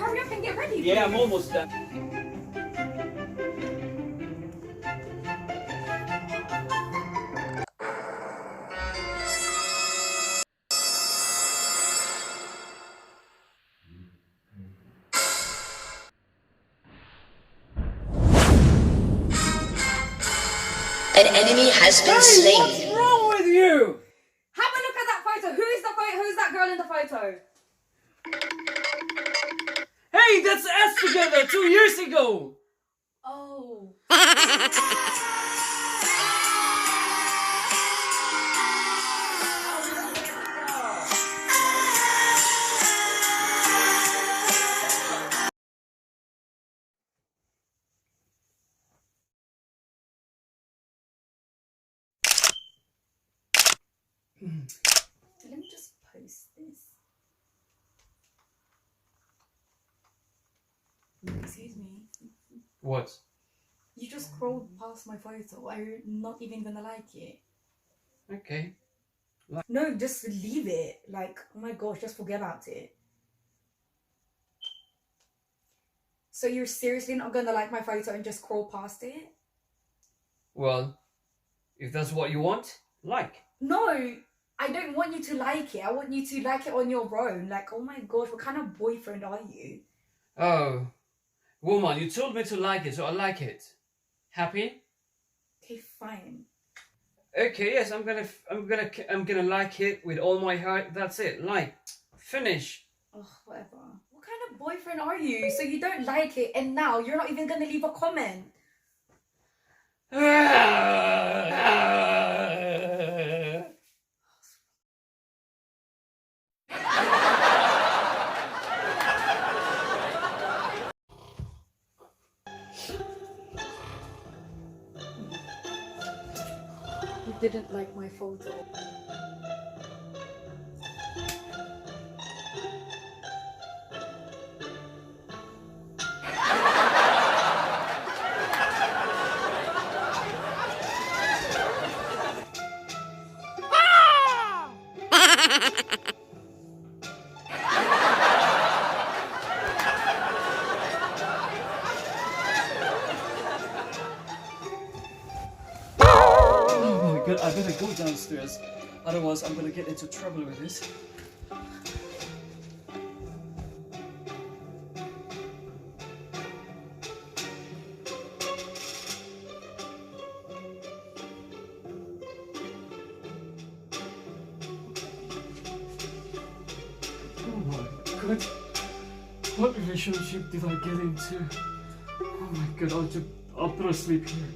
hurry up and get ready. Yeah, I'm almost done. An enemy has been slain. What's wrong with you? Have a look at that photo. Who's that girl in the photo? Hey, that's us together 2 years ago. Oh. Let me just post this. Excuse me. What? You just scrolled past my photo. I'm not even gonna like it. Okay. No, just leave it. Like, oh my gosh, just forget about it. So you're seriously not gonna like my photo and just scroll past it? Well, if that's what you want, like. No, I don't want you to like it. I want you to like it on your own. Like, oh my gosh, what kind of boyfriend are you? Oh, woman, you told me to like it, so I like it. Happy? Okay, fine. Okay, yes, I'm gonna like it with all my heart. That's it. Like, finish. Oh, whatever. What kind of boyfriend are you? So you don't like it and now you're not even gonna leave a comment. You didn't like my photo. Oh my god, I better go downstairs. Otherwise, I'm gonna get into trouble with this. Oh my god. What relationship did I get into? Oh my god, I'll put a sleep here.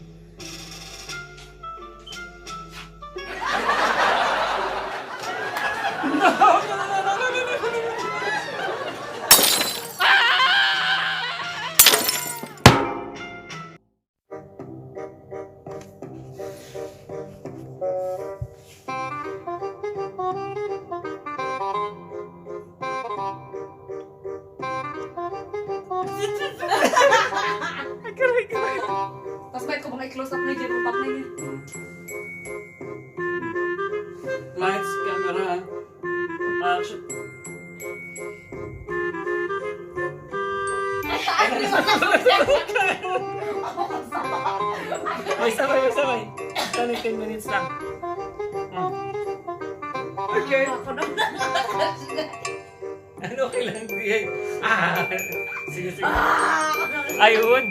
Tapos may ko mga close up na dyan, back na yun. Lights, camera, action. May sabay. Sana 10 minutes lang. Okay. Ako na. Ano, okay lang, sige. Sige. Ayun.